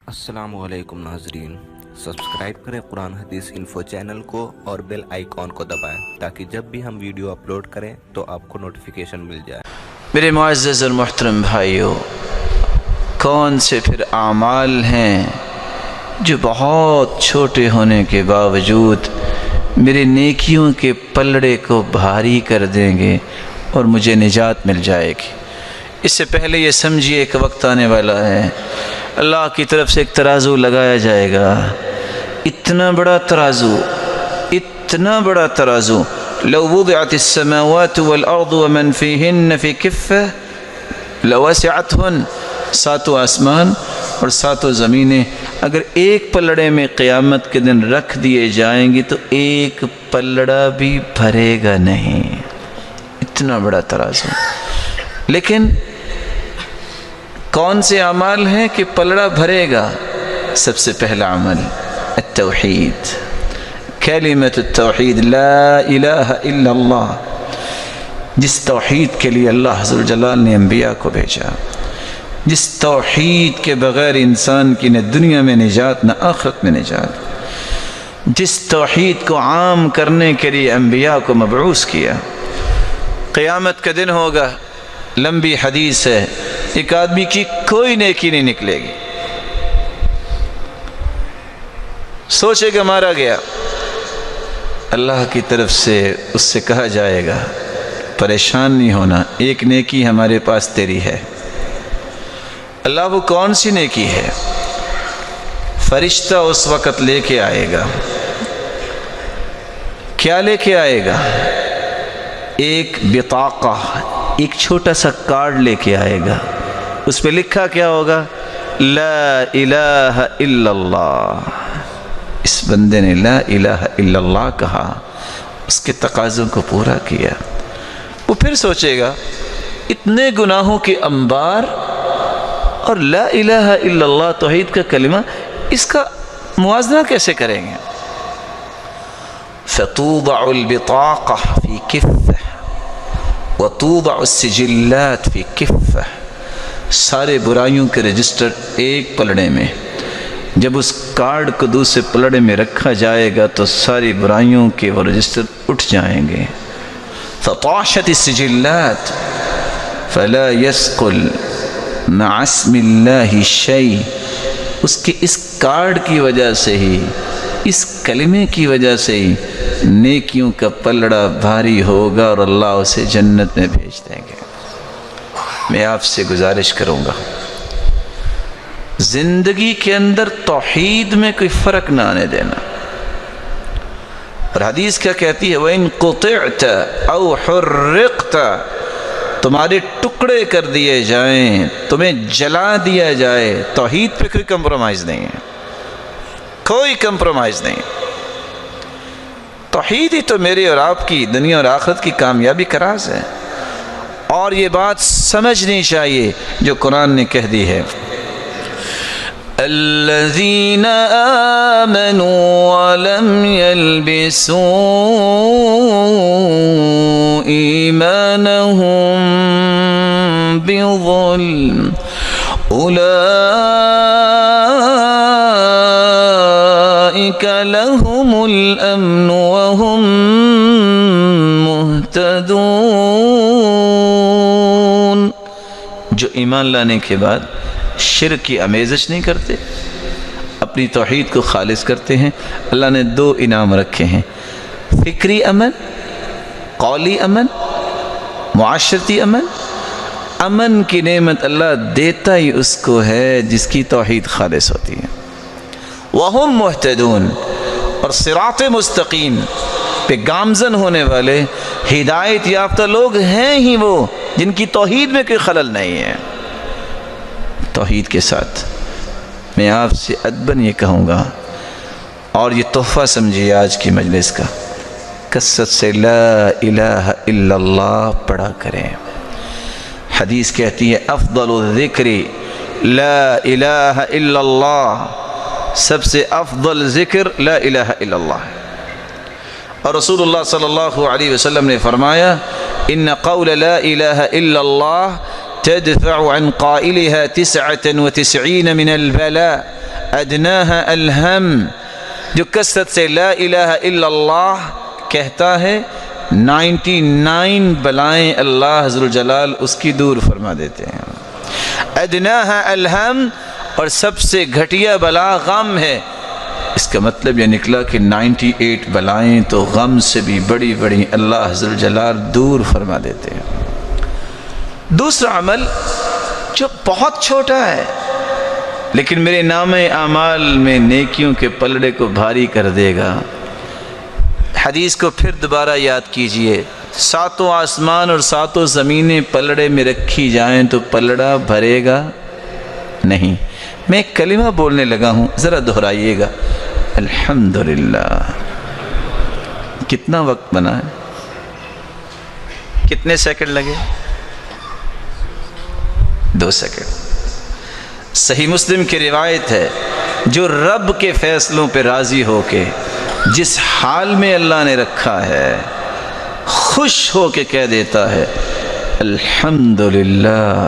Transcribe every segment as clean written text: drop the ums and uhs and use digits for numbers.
السلام علیکم ناظرین، سبسکرائب کریں قرآن حدیث انفو چینل کو اور بیل آئیکن کو دبائیں تاکہ جب بھی ہم ویڈیو اپلوڈ کریں تو آپ کو نوٹیفیکیشن مل جائے۔ میرے معزز اور محترم بھائیوں، کون سے پھر اعمال ہیں جو بہت چھوٹے ہونے کے باوجود میرے نیکیوں کے پلڑے کو بھاری کر دیں گے اور مجھے نجات مل جائے گی؟ اس سے پہلے یہ سمجھیے کہ وقت آنے والا ہے، اللہ کی طرف سے ایک ترازو لگایا جائے گا، اتنا بڑا ترازو لو وضعت السماوات والارض ومن فيهن في كفة لوسعتهن، ساتوں آسمان اور ساتوں زمینیں اگر ایک پلڑے میں قیامت کے دن رکھ دیے جائیں گی تو ایک پلڑا بھی بھرے گا نہیں، اتنا بڑا ترازو۔ لیکن کون سے اعمال ہیں کہ پلڑا بھرے گا؟ سب سے پہلا عمل التوحید، کلمۃ التوحید، لا الہ الا اللہ، جس توحید کے لیے اللہ عز و جلال نے انبیاء کو بھیجا، جس توحید کے بغیر انسان کی نہ دنیا میں نجات نہ آخرت میں نجات، جس توحید کو عام کرنے کے لیے انبیاء کو مبعوث کیا۔ قیامت کا دن ہوگا، لمبی حدیث ہے، ایک آدمی کی کوئی نیکی نہیں نکلے گی، سوچے گا مارا گیا، اللہ کی طرف سے اس سے کہا جائے گا پریشان نہیں ہونا، ایک نیکی ہمارے پاس تیری ہے۔ اللہ وہ کون سی نیکی ہے؟ فرشتہ اس وقت لے کے آئے گا، کیا لے کے آئے گا؟ ایک بطاقہ، ایک چھوٹا سا کارڈ لے کے آئے گا، اس پہ لکھا کیا ہوگا؟ لا الہ الا اللہ۔ اس بندے نے لا الہ الا اللہ کہا، اس کے تقاضوں کو پورا کیا۔ وہ پھر سوچے گا اتنے گناہوں کے انبار اور لا الہ الا اللہ توحید کا کلمہ، اس کا موازنہ کیسے کریں گے؟ فتوضع البطاقہ فی کفہ وتوضع السجلات فی کفہ، سارے برائیوں کے رجسٹر ایک پلڑے میں، جب اس کارڈ کو دوسرے پلڑے میں رکھا جائے گا تو ساری برائیوں کے وہ رجسٹر اٹھ جائیں گے۔ فطاشت السجلات فلا يثقل مع اسم اللہ شیء، اس کے اس کارڈ کی وجہ سے ہی، اس کلمے کی وجہ سے ہی نیکیوں کا پلڑا بھاری ہوگا اور اللہ اسے جنت میں بھیج دیں گے۔ میں آپ سے گزارش کروں گا زندگی کے اندر توحید میں کوئی فرق نہ آنے دینا۔ اور حدیث کیا کہتی ہے؟ وَإِن قُطِعْتَ أَوْ حُرِّقْتَ، تمہارے ٹکڑے کر دیے جائیں، تمہیں جلا دیا جائے، توحید پہ کوئی کمپرومائز نہیں ہے، کوئی کمپرومائز نہیں۔ توحید ہی تو میرے اور آپ کی دنیا اور آخرت کی کامیابی کا راز ہے، اور یہ بات سمجھنی چاہیے جو قرآن نے کہہ دی ہے، الذین آمنوا ولم يلبسوا ایمانهم بظلم اولئک لهم الامن وهم مہتدون، جو ایمان لانے کے بعد شرک کی آمیزش نہیں کرتے، اپنی توحید کو خالص کرتے ہیں۔ اللہ نے دو انعام رکھے ہیں، فکری امن، قولی امن، معاشرتی امن۔ امن کی نعمت اللہ دیتا ہی اس کو ہے جس کی توحید خالص ہوتی ہے۔ وَهُمْ مُهْتَدُونَ، اور صراط مستقیم پہ گامزن ہونے والے ہدایت یافتہ لوگ ہیں ہی وہ جن کی توحید میں کوئی خلل نہیں ہے۔ توحید کے ساتھ میں آپ سے ادباً یہ کہوں گا، اور یہ تحفہ سمجھیے آج کی مجلس کا، کثرت سے لا الہ الا اللہ پڑھا کریں۔ حدیث کہتی ہے افضل الذکر لا الہ الا اللہ، سب سے افضل ذکر لا الہ الا اللہ ہے۔ اور رسول اللہ صلی اللہ علیہ وسلم نے فرمایا ان قول لا الہ الا اللہ تدفع عن قائلها 99 من البلاء ادناها الہم، جو کثرت سے لا الہ الا اللہ کہتا ہے 99 بلائیں اللہ عز وجل اس کی دور فرما دیتے ہیں۔ ادناها الہم، اور سب سے گھٹیا بلا غم ہے۔ اس کا مطلب یہ نکلا کہ 98 بلائیں تو غم سے بھی بڑی بڑی اللہ عز وجل دور فرما دیتے ہیں۔ دوسرا عمل جو بہت چھوٹا ہے لیکن میرے نام اعمال میں نیکیوں کے پلڑے کو بھاری کر دے گا۔ حدیث کو پھر دوبارہ یاد کیجئے، 7 آسمان اور 7 زمینیں پلڑے میں رکھی جائیں تو پلڑا بھرے گا نہیں۔ میں ایک کلمہ بولنے لگا ہوں، ذرا دہرائیے گا، الحمدللہ۔ کتنا وقت بنا ہے؟ کتنے سیکنڈ لگے؟ 2 سیکنڈ۔ صحیح مسلم کی روایت ہے، جو رب کے فیصلوں پہ راضی ہو کے جس حال میں اللہ نے رکھا ہے خوش ہو کے کہہ دیتا ہے الحمدللہ،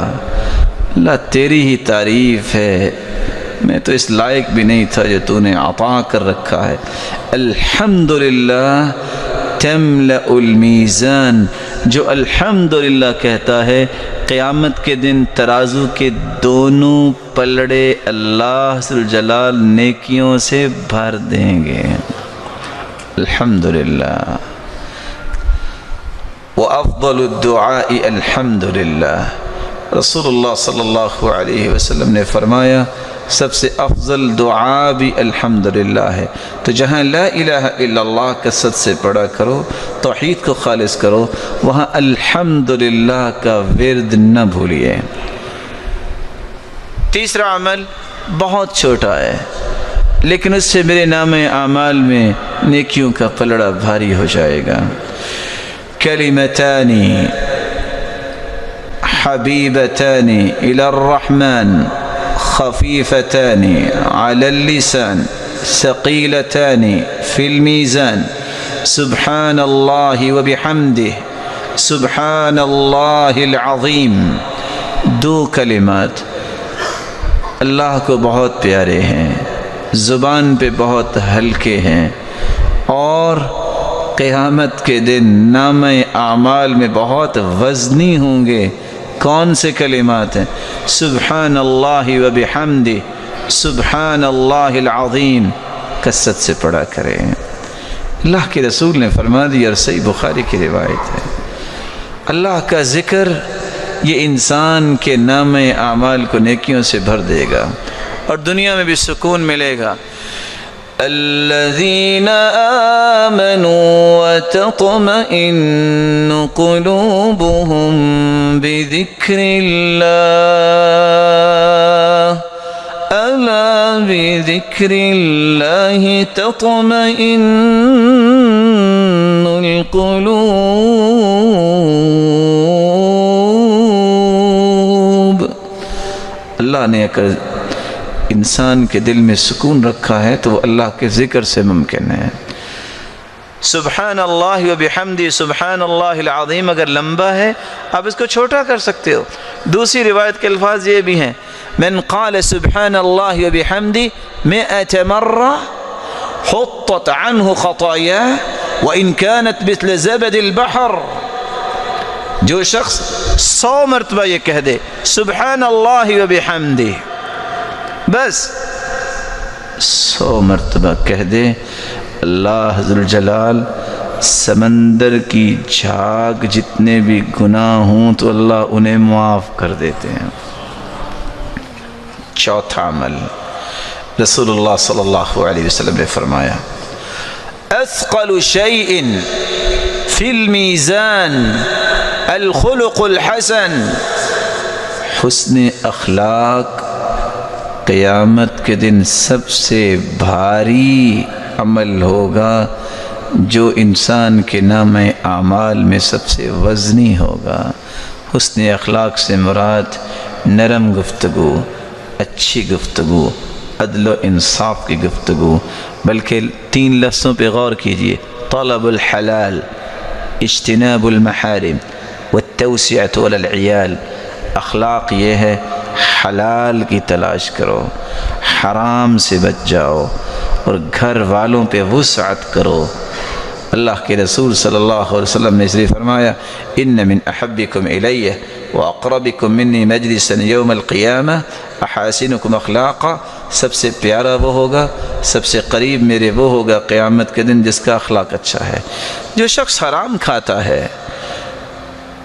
اللہ تیری ہی تعریف ہے، میں تو اس لائق بھی نہیں تھا جو تو نے عطا کر رکھا ہے۔ الحمدللہ تملأ المیزان، جو الحمدللہ کہتا ہے قیامت کے دن ترازو کے دونوں پلڑے اللہ ذوالجلال نیکیوں سے بھر دیں گے۔ الحمدللہ۔ وافضل الدعاء الحمدللہ، رسول اللہ صلی اللہ علیہ وسلم نے فرمایا سب سے افضل دعا بھی الحمدللہ ہے۔ تو جہاں لا الہ الا اللہ کثرت سے پڑھا کرو، توحید کو خالص کرو، وہاں الحمدللہ کا ورد نہ بھولیے۔ تیسرا عمل بہت چھوٹا ہے لیکن اس سے میرے نام اعمال میں نیکیوں کا پلڑا بھاری ہو جائے گا۔ کلمتان حبیبتان الی الرحمن خفیفتان علی اللسان ثقیلتان فی المیزان سبحان اللہ وبحمدہ سبحان اللہ العظیم۔ 2 کلمات اللہ کو بہت پیارے ہیں، زبان پہ بہت ہلکے ہیں، اور قیامت کے دن نام اعمال میں بہت وزنی ہوں گے۔ کون سے کلمات ہیں؟ سبحان اللہ وبحمدہ سبحان اللہ العظیم، کثرت سے پڑھا کریں۔ اللہ کے رسول نے فرما دیا، اور صحیح بخاری کی روایت ہے، اللہ کا ذکر یہ انسان کے نام اعمال کو نیکیوں سے بھر دے گا اور دنیا میں بھی سکون ملے گا۔ الذین آمنوا وتطمئن قلوبهم بذکر اللہ الا بذکر اللہ تطمئن القلوب۔ اللہ نے اگر انسان کے دل میں سکون رکھا ہے تو وہ اللہ کے ذکر سے ممکن ہے۔ سبحان اللہ وبحمدہ سبحان اللہ العظیم اگر لمبا ہے آپ اس کو چھوٹا کر سکتے ہو۔ دوسری روایت کے الفاظ یہ بھی ہیں، من قال سبحان اللہ وبحمدہ 100 مرہ حطت عنہ خطاياه وإن كانت مثل زبد البحر۔ جو شخص 100 مرتبہ یہ کہہ دے سبحان اللہ وبحمدہ، بس 100 مرتبہ کہہ دے، اللہ ذوالجلال سمندر کی جھاگ جتنے بھی گناہ ہوں تو اللہ انہیں معاف کر دیتے ہیں۔ چوتھا عمل، رسول اللہ صلی اللہ علیہ وسلم نے فرمایا اثقل شیء فی المیزان الخلق الحسن۔ حسن اخلاق قیامت کے دن سب سے بھاری عمل ہوگا جو انسان کے نام اعمال میں سب سے وزنی ہوگا۔ حسن اخلاق سے مراد نرم گفتگو، اچھی گفتگو، عدل و انصاف کی گفتگو، بلکہ 3 لفظوں پہ غور کیجئے، طلب الحلال، اجتناب المحارم، والتوسعة علی العیال۔ اخلاق یہ ہے حلال کی تلاش کرو، حرام سے بچ جاؤ، اور گھر والوں پہ وسعت کرو۔ اللہ کے رسول صلی اللہ علیہ وسلم نے اس لیے فرمایا ان من احبکم الی واقربکم منی مجلسا یوم القیامہ احاسنکم اخلاقا، سب سے پیارا وہ ہوگا، سب سے قریب میرے وہ ہوگا قیامت کے دن جس کا اخلاق اچھا ہے۔ جو شخص حرام کھاتا ہے،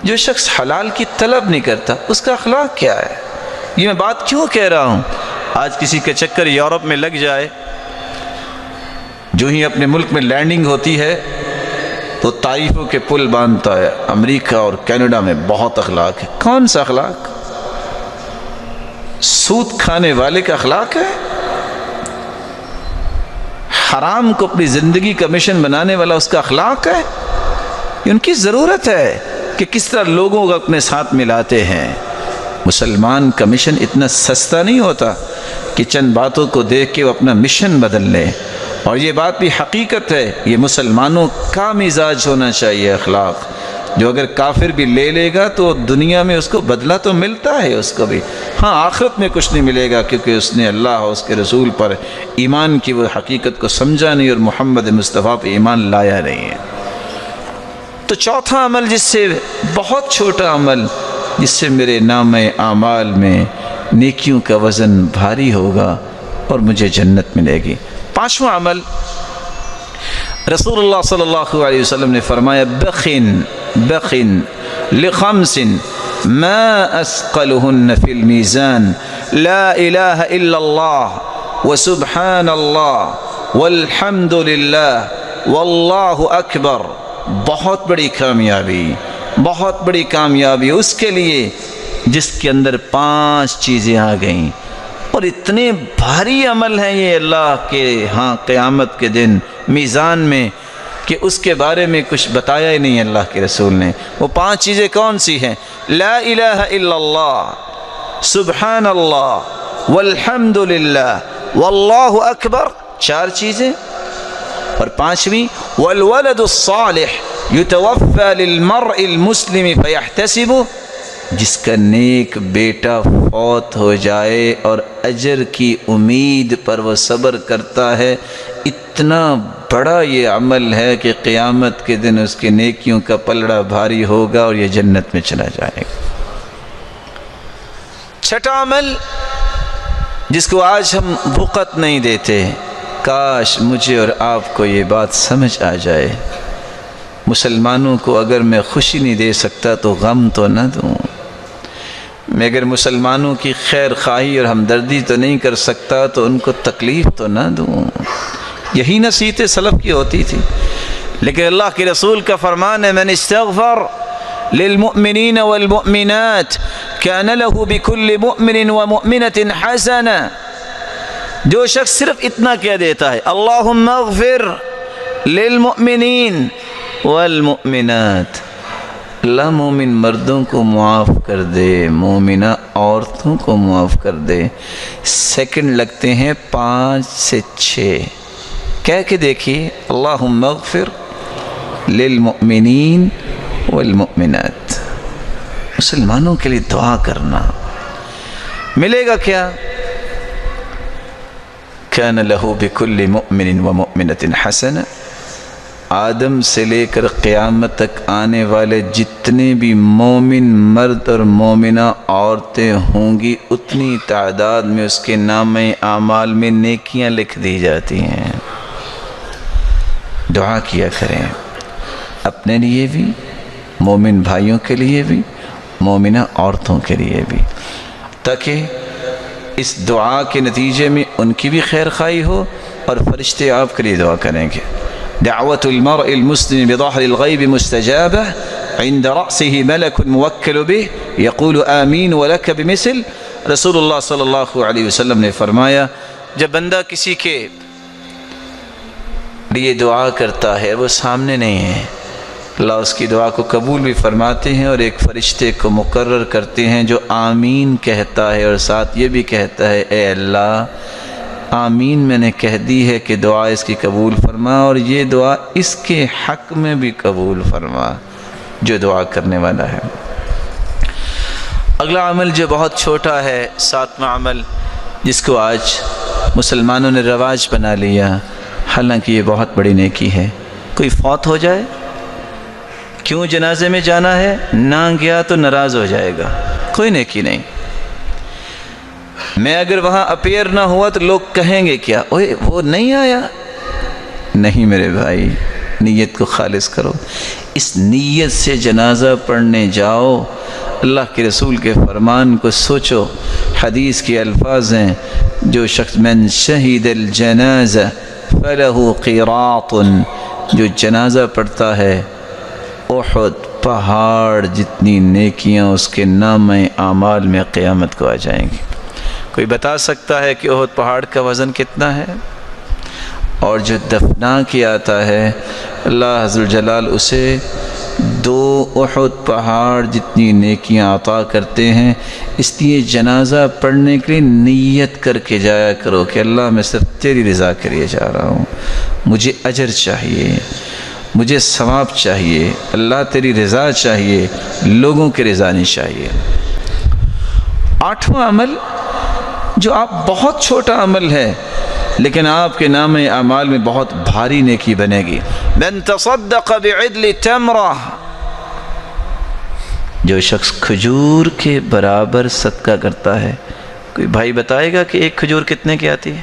جو شخص حلال کی طلب نہیں کرتا، اس کا اخلاق کیا ہے؟ یہ میں بات کیوں کہہ رہا ہوں؟ آج کسی کا چکر یورپ میں لگ جائے، جو ہی اپنے ملک میں لینڈنگ ہوتی ہے تو طائفوں کے پل باندھتا ہے۔ امریکہ اور کینیڈا میں بہت اخلاق ہے۔ کون سا اخلاق؟ سود کھانے والے کا اخلاق ہے؟ حرام کو اپنی زندگی کا مشن بنانے والا اس کا اخلاق ہے؟ ان کی ضرورت ہے کہ کس طرح لوگوں کو اپنے ساتھ ملاتے ہیں۔ مسلمان کا مشن اتنا سستا نہیں ہوتا کہ چند باتوں کو دیکھ کے وہ اپنا مشن بدل لے، اور یہ بات بھی حقیقت ہے، یہ مسلمانوں کا مزاج ہونا چاہیے اخلاق، جو اگر کافر بھی لے لے گا تو دنیا میں اس کو بدلہ تو ملتا ہے اس کو بھی، ہاں آخرت میں کچھ نہیں ملے گا، کیونکہ اس نے اللہ اور اس کے رسول پر ایمان کی وہ حقیقت کو سمجھا نہیں اور محمد مصطفیٰ پہ ایمان لایا نہیں ہے۔ تو چوتھا عمل، جس سے بہت چھوٹا عمل، جس سے میرے نامہ اعمال میں نیکیوں کا وزن بھاری ہوگا اور مجھے جنت ملے گی۔ پانچواں عمل، رسول اللہ صلی اللہ علیہ وسلم نے فرمایا بخن لخمس ما اسقلهن فی المیزان لا الہ الا اللہ وسبحان اللہ والحمد للہ واللہ اکبر۔ بہت بڑی کامیابی، بہت بڑی کامیابی اس کے لیے جس کے اندر 5 چیزیں آ گئیں، اور اتنے بھاری عمل ہیں یہ اللہ کے ہاں قیامت کے دن میزان میں کہ اس کے بارے میں کچھ بتایا ہی نہیں اللہ کے رسول نے۔ وہ 5 چیزیں کون سی ہیں؟ لا الہ الا اللہ، سبحان اللہ، والحمد للہ، واللہ اکبر، 4 چیزیں، اور 5ویں والولد الصالح یتوفى للمرء المسلم فیحتسب، جس کا نیک بیٹا فوت ہو جائے اور اجر کی امید پر وہ صبر کرتا ہے۔ اتنا بڑا یہ عمل ہے کہ قیامت کے دن اس کے نیکیوں کا پلڑا بھاری ہوگا اور یہ جنت میں چلا جائے گا۔ چھٹا عمل جس کو آج ہم وقت نہیں دیتے، کاش مجھے اور آپ کو یہ بات سمجھ آ جائے۔ مسلمانوں کو اگر میں خوشی نہیں دے سکتا تو غم تو نہ دوں، میں اگر مسلمانوں کی خیر خواہی اور ہمدردی تو نہیں کر سکتا تو ان کو تکلیف تو نہ دوں۔ یہی نصیحت سلف کی ہوتی تھی، لیکن اللہ کے رسول کا فرمان ہے من استغفر للمؤمنین والمؤمنات کان له بكل مؤمن ومؤمنۃ حسنہ۔ جو شخص صرف اتنا کہہ دیتا ہے اللہم اغفر للمؤمنین والمؤمنات، اللہ مومن مردوں کو معاف کر دے، مومنہ عورتوں کو معاف کر دے، سیکنڈ لگتے ہیں 5 سے 6، کہہ کے دیکھیے اللہم اغفر للمؤمنین والمؤمنات۔ مسلمانوں کے لیے دعا کرنا، ملے گا کیا؟ کان لہ بکل مؤمن ومؤمنۃ حسنہ، آدم سے لے کر قیامت تک آنے والے جتنے بھی مومن مرد اور مومنہ عورتیں ہوں گی، اتنی تعداد میں اس کے نامہ اعمال میں نیکیاں لکھ دی جاتی ہیں۔ دعا کیا کریں، اپنے لیے بھی، مومن بھائیوں کے لیے بھی، مومنہ عورتوں کے لیے بھی، تاکہ اس دعا کے نتیجے میں ان کی بھی خیر خواہی ہو اور فرشتے آپ کے لیے دعا کریں گے۔ دعوت المرء المسلم بظهر الغیب مستجابہ عند رأسه ملک موکل به یقول آمین ولک بمثل۔ رسول اللہ صلی اللہ علیہ وسلم نے فرمایا جب بندہ کسی کے لیے دعا کرتا ہے، وہ سامنے نہیں ہے، اللہ اس کی دعا کو قبول بھی فرماتے ہیں اور ایک فرشتے کو مقرر کرتے ہیں جو آمین کہتا ہے اور ساتھ یہ بھی کہتا ہے اے اللہ آمین میں نے کہہ دی ہے کہ دعا اس کی قبول فرما، اور یہ دعا اس کے حق میں بھی قبول فرما جو دعا کرنے والا ہے۔ اگلا عمل جو بہت چھوٹا ہے، 7واں عمل، جس کو آج مسلمانوں نے رواج بنا لیا، حالانکہ یہ بہت بڑی نیکی ہے۔ کوئی فوت ہو جائے، کیوں جنازے میں جانا ہے؟ نہ گیا تو ناراض ہو جائے گا، کوئی نیکی نہیں۔ میں اگر وہاں اپیئر نہ ہوا تو لوگ کہیں گے کیا، اوے وہ نہیں آیا۔ نہیں میرے بھائی، نیت کو خالص کرو، اس نیت سے جنازہ پڑھنے جاؤ، اللہ کے رسول کے فرمان کو سوچو۔ حدیث کے الفاظ ہیں، جو شخص من شہید الجنازہ فلہ قیراط، جو جنازہ پڑھتا ہے احد پہاڑ جتنی نیکیاں اس کے نامہ اعمال میں قیامت کو آ جائیں گی۔ کوئی بتا سکتا ہے کہ احد پہاڑ کا وزن کتنا ہے؟ اور جو دفنا کیا آتا ہے، اللہ عز و جلال اسے 2 احد پہاڑ جتنی نیکیاں عطا کرتے ہیں۔ اس لیے جنازہ پڑھنے کے لیے نیت کر کے جایا کرو کہ اللہ میں صرف تیری رضا کے لیے جا رہا ہوں، مجھے اجر چاہیے، مجھے ثواب چاہیے، اللہ تیری رضا چاہیے، لوگوں کی رضا نہیں چاہیے۔ 8واں عمل جو آپ بہت چھوٹا عمل ہے لیکن آپ کے نام اعمال میں بہت بھاری نیکی بنے گی، من تصدق بعدل تمرہ، جو شخص کھجور کے برابر صدقہ کرتا ہے۔ کوئی بھائی بتائے گا کہ ایک کھجور کتنے کی آتی ہے؟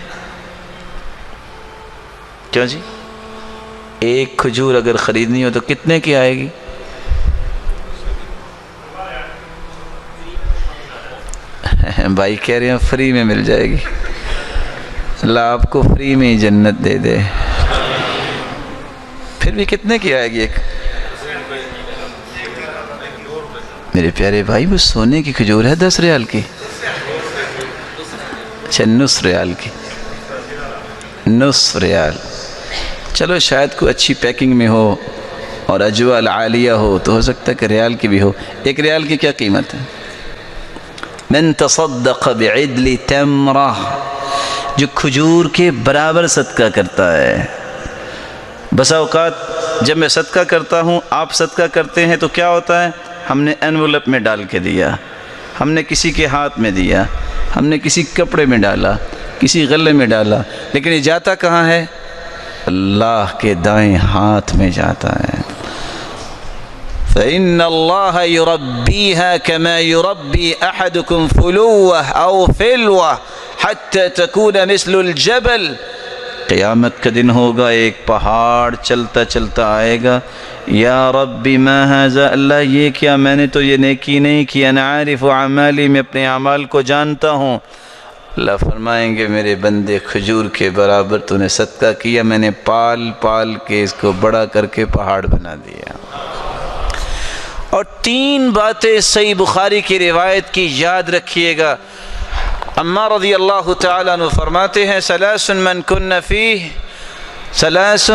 کیوں جی؟ ایک کھجور اگر خریدنی ہو تو کتنے کی آئے گی؟ بھائی کہہ رہے ہیں فری میں مل جائے گی، اللہ آپ کو فری میں ہی جنت دے دے۔ پھر بھی کتنے کی آئے گی ایک؟ میرے پیارے بھائی وہ سونے کی کھجور ہے 10 ریال کی، اچھا 9 ریال کی، 9 ریال۔ چلو شاید کوئی اچھی پیکنگ میں ہو اور اجوال عالیہ ہو تو ہو سکتا ہے کہ ریال کی بھی ہو۔ 1 ریال کی کیا قیمت ہے؟ من تصدق بعدل تمرہ، جو کھجور کے برابر صدقہ کرتا ہے۔ بسا اوقات جب میں صدقہ کرتا ہوں، آپ صدقہ کرتے ہیں تو کیا ہوتا ہے؟ ہم نے انویلپ میں ڈال کے دیا، ہم نے کسی کے ہاتھ میں دیا، ہم نے کسی کپڑے میں ڈالا، کسی غلے میں ڈالا، لیکن یہ جاتا کہاں ہے؟ اللہ کے دائیں ہاتھ میں جاتا ہے۔ فَإِنَّ اللَّهَ يُرَبِّيهَا كَمَا يُرَبِّي أَحَدُكُمْ فُلُوَّةً أَوْ فِلْوَةً حَتَّى تَكُونَ مِثْلُ الْجَبَلِ۔ قیامت کا دن ہوگا، ایک پہاڑ چلتا چلتا آئے گا، یا ربی ما ھذا، اللہ یہ کیا، میں نے تو یہ نیکی نہیں کی، انا عارف اعمالی، میں اپنے اعمال کو جانتا ہوں۔ اللہ فرمائیں گے میرے بندے کھجور کے برابر تو نے صدقہ کیا، میں نے پال پال کے اس کو بڑا کر کے پہاڑ بنا دیا۔ اور 3 باتیں صحیح بخاری کی روایت کی یاد رکھیے گا۔ عمار رضی اللہ تعالیٰ عنہ فرماتے ہیں، ثلاث من کن فیہ، ثلاث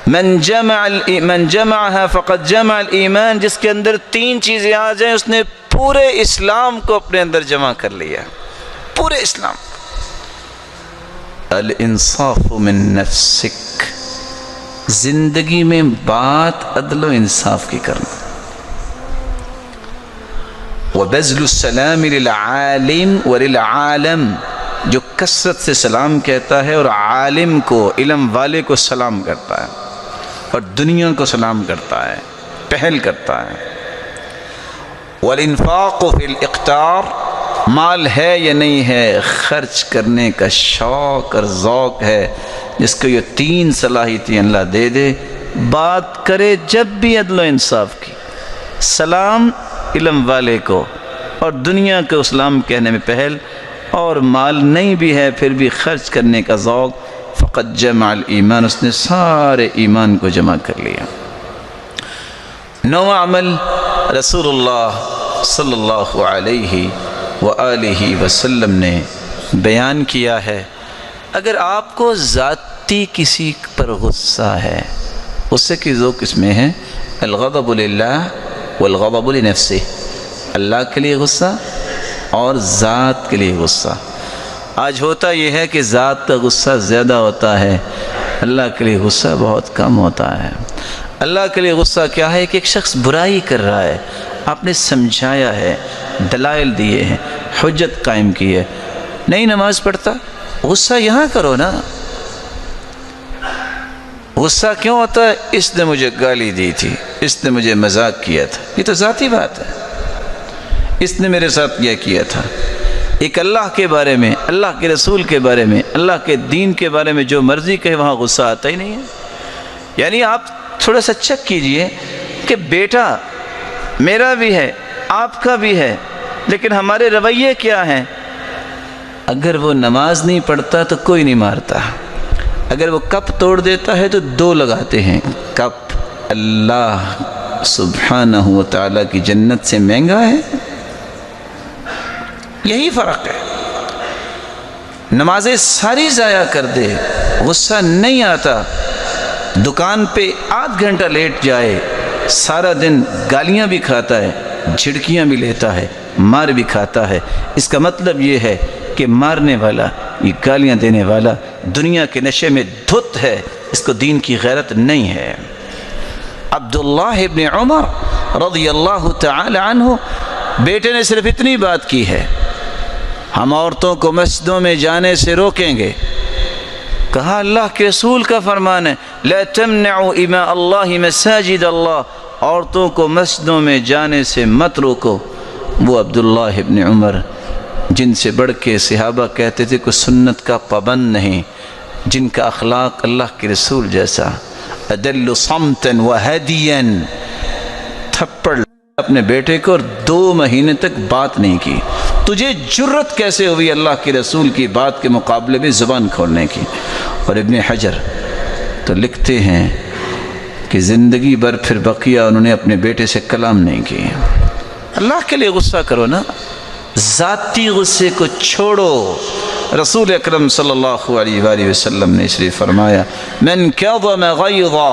من جمعها فقد جمع الایمان، جس کے اندر 3 چیزیں آ جائیں اس نے پورے اسلام کو اپنے اندر جمع کر لیا، پورے اسلام۔ الانصاف من نفسک، زندگی میں بات عدل و انصاف کی کرنا، وبذل السلام للعالم وللعالم، جو کثرت سے سلام کہتا ہے اور عالم کو، علم والے کو سلام کرتا ہے اور دنیا کو سلام کرتا ہے، پہل کرتا ہے۔ والانفاق فی الاقتار، مال ہے یا نہیں ہے، خرچ کرنے کا شوق اور ذوق ہے، جس کو یہ 3 صلاحیتیں اللہ دے دے، بات کرے جب بھی عدل و انصاف کی، سلام علم والے کو اور دنیا کو اسلام کہنے میں پہل، اور مال نہیں بھی ہے پھر بھی خرچ کرنے کا ذوق، فقد جمع الایمان، اس نے سارے ایمان کو جمع کر لیا۔ 9واں عمل رسول اللہ صلی اللہ علیہ وآلہ وسلم نے بیان کیا ہے، اگر آپ کو ذاتی کسی پر غصہ ہے، غصے کی 2 قسمیں ہیں، الغضب للہ والغضب لنفسہ، اللہ کے لیے غصہ اور ذات کے لیے غصہ۔ آج ہوتا یہ ہے کہ ذات کا غصہ زیادہ ہوتا ہے، اللہ کے لیے غصہ بہت کم ہوتا ہے۔ اللہ کے لیے غصہ کیا ہے کہ ایک شخص برائی کر رہا ہے، آپ نے سمجھایا ہے، دلائل دیے ہیں، حجت قائم کی ہے، نہیں نماز پڑھتا، غصہ یہاں کرو نا۔ غصہ کیوں ہوتا ہے؟ اس نے مجھے گالی دی تھی، اس نے مجھے مذاق کیا تھا، یہ تو ذاتی بات ہے، اس نے میرے ساتھ یہ کیا تھا۔ ایک اللہ کے بارے میں، اللہ کے رسول کے بارے میں، اللہ کے دین کے بارے میں جو مرضی کہے وہاں غصہ آتا ہی نہیں ہے۔ یعنی آپ تھوڑا سا چیک کیجئے کہ بیٹا میرا بھی ہے، آپ کا بھی ہے، لیکن ہمارے رویے کیا ہیں؟ اگر وہ نماز نہیں پڑھتا تو کوئی نہیں مارتا، اگر وہ کپ توڑ دیتا ہے تو 2 لگاتے ہیں۔ کپ اللہ سبحانہ و تعالیٰ کی جنت سے مہنگا ہے، یہی فرق ہے۔ نمازیں ساری ضائع کر دے، غصہ نہیں آتا، دکان پہ آدھ گھنٹہ لیٹ جائے، سارا دن گالیاں بھی کھاتا ہے، جھڑکیاں بھی لیتا ہے، مار بھی کھاتا ہے، اس کا مطلب یہ ہے کہ مارنے والا، یہ گالیاں دینے والا دنیا کے نشے میں دھت ہے، اس کو دین کی غیرت نہیں ہے۔ عبداللہ ابن عمر رضی اللہ تعالی عنہ بیٹے نے صرف اتنی بات کی ہے، ہم عورتوں کو مسجدوں میں جانے سے روکیں گے۔ کہا اللہ کے رسول کا فرمان ہے، لا تمنعوا اماء اللہ مساجد اللہ، عورتوں کو مسجدوں میں جانے سے مت روکو۔ وہ عبداللہ ابن عمر جن سے بڑھ کے صحابہ کہتے تھے کوئی سنت کا پابند نہیں، جن کا اخلاق اللہ کے رسول جیسا، ادل صمتا وہدیا، تھپڑ اپنے بیٹے کو اور 2 مہینے تک بات نہیں کی۔ تجھے جرت کیسے ہوئی اللہ کے رسول کی بات کے مقابلے میں زبان کھولنے کی؟ اور ابن حجر تو لکھتے ہیں کہ زندگی بھر پھر بقیہ انہوں نے اپنے بیٹے سے کلام نہیں کی۔ اللہ کے لیے غصہ کرو نا، ذاتی غصے کو چھوڑو۔ رسول اکرم صلی اللہ علیہ وآلہ وسلم نے اس لیے فرمایا، من کظم غیظا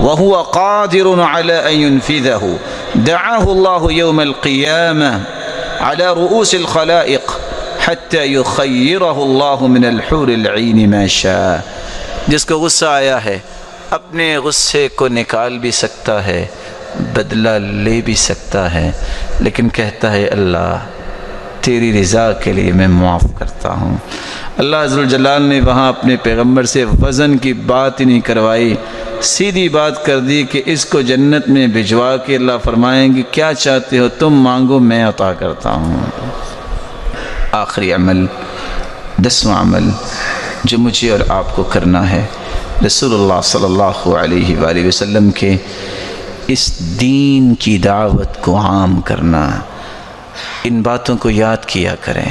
وهو قادر على ان ينفذه دعاه الله يوم القيامة على رؤوس الخلائق حتى يخيره الله من الحور العين ما شاء۔ جس کو غصہ آیا ہے اپنے غصے کو نکال بھی سکتا ہے، بدلہ لے بھی سکتا ہے، لیکن کہتا ہے اللہ تیری رضا کے لیے میں معاف کرتا ہوں۔ اللہ عز و جلال نے وہاں اپنے پیغمبر سے وزن کی بات ہی نہیں کروائی، سیدھی بات کر دی کہ اس کو جنت میں بھجوا کے اللہ فرمائیں گے کیا چاہتے ہو تم مانگو میں عطا کرتا ہوں۔ آخری عمل، 10واں عمل جو مجھے اور آپ کو کرنا ہے، رسول اللہ صلی اللہ علیہ وآلہ وسلم کے اس دین کی دعوت کو عام کرنا۔ ان باتوں کو یاد کیا کریں،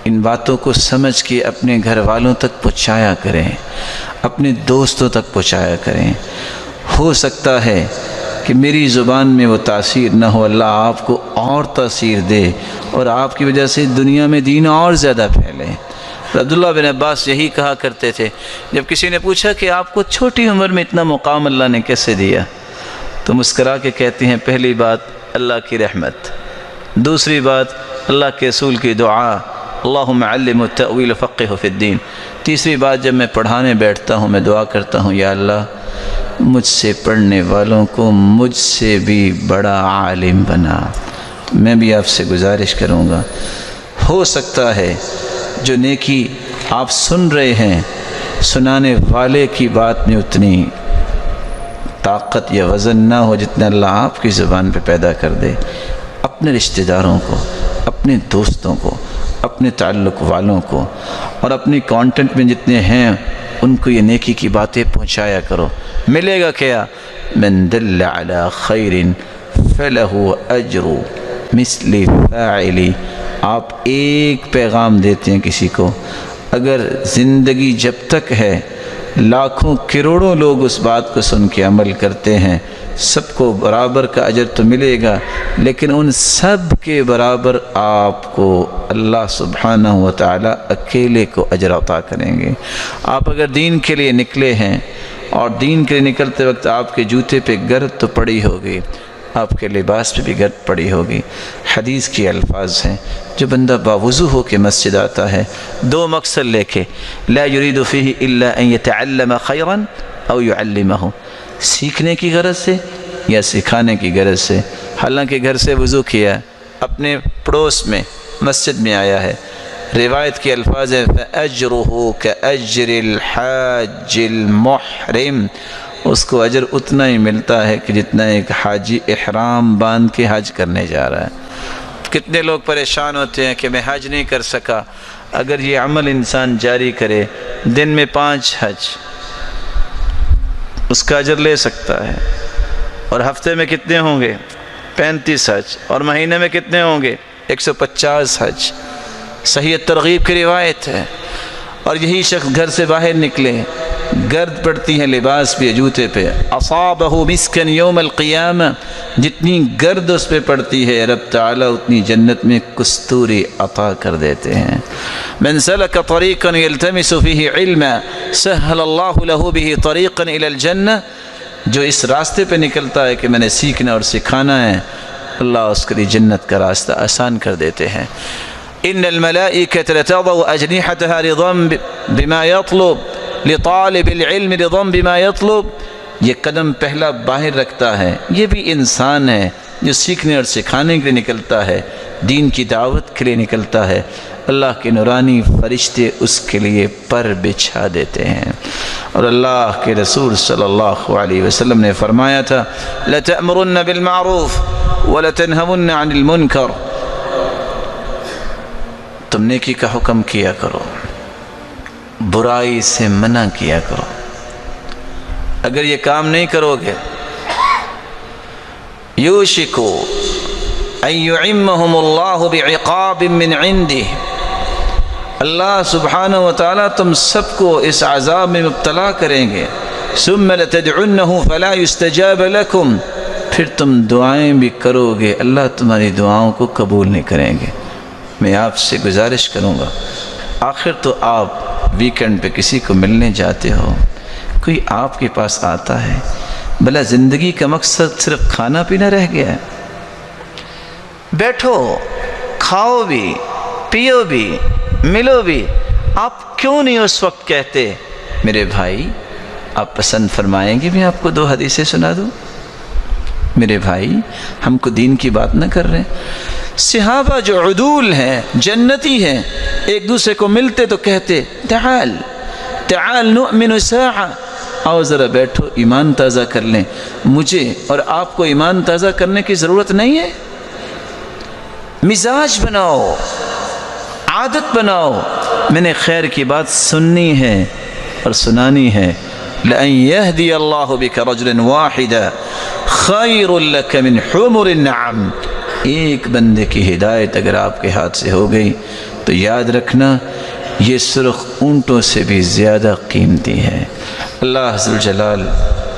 ان باتوں کو سمجھ کے اپنے گھر والوں تک پہنچایا کریں، اپنے دوستوں تک پہنچایا کریں۔ ہو سکتا ہے کہ میری زبان میں وہ تاثیر نہ ہو، اللہ آپ کو اور تاثیر دے اور آپ کی وجہ سے دنیا میں دین اور زیادہ پھیلے۔ عبداللہ بن عباس یہی کہا کرتے تھے، جب کسی نے پوچھا کہ آپ کو چھوٹی عمر میں اتنا مقام اللہ نے کیسے دیا، تو مسکرا کے کہتے ہیں پہلی بات اللہ کی رحمت، دوسری بات اللہ کے رسول کی دعا، اللہم علم التأویل فقہ فی الدین، تیسری بات جب میں پڑھانے بیٹھتا ہوں میں دعا کرتا ہوں یا اللہ مجھ سے پڑھنے والوں کو مجھ سے بھی بڑا عالم بنا۔ میں بھی آپ سے گزارش کروں گا، ہو سکتا ہے جو نیکی آپ سن رہے ہیں سنانے والے کی بات میں اتنی طاقت یا وزن نہ ہو جتنا اللہ آپ کی زبان پہ پیدا کر دے۔ اپنے رشتہ داروں کو، اپنے دوستوں کو، اپنے تعلق والوں کو اور اپنی کانٹینٹ میں جتنے ہیں ان کو یہ نیکی کی باتیں پہنچایا کرو۔ ملے گا کیا؟ من دل علی خیر فلہ اجر مثل فاعلی۔ آپ ایک پیغام دیتے ہیں کسی کو، اگر زندگی جب تک ہے لاکھوں کروڑوں لوگ اس بات کو سن کے عمل کرتے ہیں، سب کو برابر کا اجر تو ملے گا، لیکن ان سب کے برابر آپ کو اللہ سبحانہ و تعالی اکیلے کو اجر عطا کریں گے۔ آپ اگر دین کے لیے نکلے ہیں اور دین کے لیے نکلتے وقت آپ کے جوتے پہ گرد تو پڑی ہوگی، آپ کے لباس پہ بھی گرد پڑی ہوگی۔ حدیث کے الفاظ ہیں، جو بندہ باوضو ہو کے مسجد آتا ہے 2 مقصد لے کے، لا يريد فيه الا ان يتعلم خيرا او يعلمه، سیکھنے کی غرض سے یا سکھانے کی غرض سے، حالانکہ گھر سے وضو کیا، اپنے پڑوس میں مسجد میں آیا ہے، روایت کے الفاظ ہیں فَأَجْرُهُ كَأَجْرِ الْحَاجِّ الْمُحْرِمِ، اس کو اجر اتنا ہی ملتا ہے کہ جتنا ایک حاجی احرام باندھ کے حج کرنے جا رہا ہے۔ کتنے لوگ پریشان ہوتے ہیں کہ میں حج نہیں کر سکا۔ اگر یہ عمل انسان جاری کرے، دن میں 5 حج، اس کا اجر لے سکتا ہے، اور ہفتے میں کتنے ہوں گے؟ 35 حج، اور مہینے میں کتنے ہوں گے؟ 150 حج۔ صحیح ترغیب کی روایت ہے۔ اور یہی شخص گھر سے باہر نکلے، گرد پڑتی ہے لباس پہ، جوتے پہ، اصابہ مسکن یوم القیامہ، جتنی گرد اس پہ پڑتی ہے رب تعالیٰ اتنی جنت میں کستوری عطا کر دیتے ہیں۔ من سلک طریقا یلتمس فیہ علما سہل اللہ لہ بہ طریقا الی الجنہ، جو اس راستے پہ نکلتا ہے کہ میں نے سیکھنا اور سکھانا ہے، اللہ اس کے لیے جنت کا راستہ آسان کر دیتے ہیں۔ ان الملائکۃ لتضع اجنحتها رضا بما يطلب لطالب العلم رضا بما يطلب، یہ قدم پہلا باہر رکھتا ہے، یہ بھی انسان ہے جو سیکھنے اور سکھانے کے لیے نکلتا ہے، دین کی دعوت کے لیے نکلتا ہے، اللہ کے نورانی فرشتے اس کے لیے پر بچھا دیتے ہیں۔ اور اللہ کے رسول صلی اللہ علیہ وسلم نے فرمایا تھا لَتَأْمُرُنَّ بِالْمَعْرُوفِ وَلَتَنْهَوُنَّ عَنِ الْمُنْكَرِ، تم نیکی کا حکم کیا کرو، برائی سے منع کیا کرو۔ اگر یہ کام نہیں کرو گے یوشک ان یعمہم اللہ بعقاب من عندہ، اللہ سبحانہ وتعالی تم سب کو اس عذاب میں مبتلا کریں گے۔ ثم لتدعنہ فلا یستجاب لکم، پھر تم دعائیں بھی کرو گے، اللہ تمہاری دعاؤں کو قبول نہیں کریں گے۔ میں آپ سے گزارش کروں گا، آخر تو آپ ویکنڈ پہ کسی کو ملنے جاتے ہو، کوئی آپ کے پاس آتا ہے، بھلا زندگی کا مقصد صرف کھانا پینا رہ گیا ہے؟ بیٹھو، کھاؤ بھی، پیو بھی، ملو بھی، آپ کیوں نہیں اس وقت کہتے میرے بھائی آپ پسند فرمائیں گے میں آپ کو 2 حدیثیں سنا دوں؟ میرے بھائی ہم کو دین کی بات نہ کر رہے ہیں۔ صحابہ جو عدول ہیں، جنتی ہیں، ایک دوسرے کو ملتے تو کہتے تعال تعال نؤمن ساعہ، آؤ ذرا بیٹھو ایمان تازہ کر لیں۔ مجھے اور آپ کو ایمان تازہ کرنے کی ضرورت نہیں ہے، مزاج بناؤ، عادت بناؤ، میں نے خیر کی بات سننی ہے اور سنانی ہے۔ لَأَن يَهْدِيَ اللَّهُ بِكَ رَجُلًا وَاحِدًا خَيْرٌ لَكَ مِنْ حُمُرِ النَّعَمِ، ایک بندے کی ہدایت اگر آپ کے ہاتھ سے ہو گئی تو یاد رکھنا یہ سرخ اونٹوں سے بھی زیادہ قیمتی ہے۔ اللہ ذوالجلال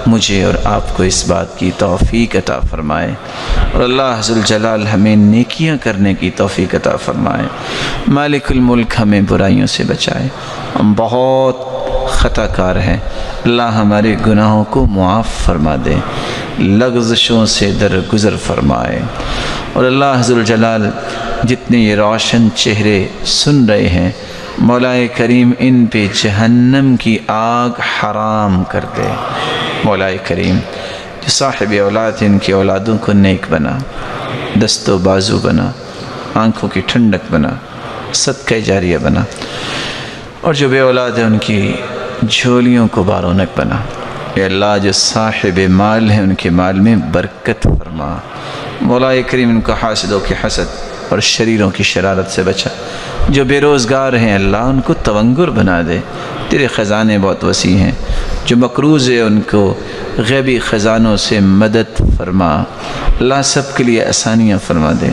مجھے اور آپ کو اس بات کی توفیق عطا فرمائے، اور اللہ ذوالجلال ہمیں نیکیاں کرنے کی توفیق عطا فرمائے۔ مالک الملک ہمیں برائیوں سے بچائے، ہم بہت خطا کار ہیں، اللہ ہمارے گناہوں کو معاف فرما دے، لغزشوں سے درگزر فرمائے۔ اور اللہ ذوالجلال جتنے یہ روشن چہرے سن رہے ہیں، مولا کریم ان پہ جہنم کی آگ حرام کر دے۔ مولا کریم جو صاحب اولاد ان کی اولادوں کو نیک بنا، دست و بازو بنا، آنکھوں کی ٹھنڈک بنا، صدقہ جاریہ بنا، اور جو بے اولاد ہیں ان کی جھولیوں کو بارونق بنا۔ اے اللہ جو صاحب مال ہیں ان کے مال میں برکت فرما۔ مولا کریم ان کو حاسدوں کی حسد اور شریروں کی شرارت سے بچا۔ جو بے روزگار ہیں اللہ ان کو تونگر بنا دے، تیرے خزانے بہت وسیع ہیں۔ جو مقروض ہے ان کو غیبی خزانوں سے مدد فرما، اللہ سب کے لیے آسانیاں فرما دے۔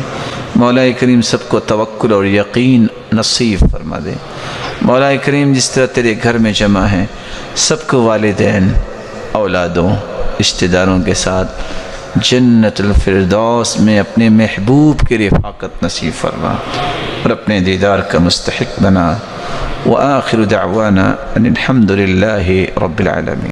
مولا کریم سب کو توکل اور یقین نصیب فرما دے۔ مولا کریم جس طرح تیرے گھر میں جمع ہیں سب کو والدین، اولادوں، رشتہ داروں کے ساتھ جنت الفردوس میں اپنے محبوب کی رفاقت نصیب فرما اور اپنے دیدار کا مستحق بنا۔ وآخر دعوانا ان الحمد للہ رب العالمین۔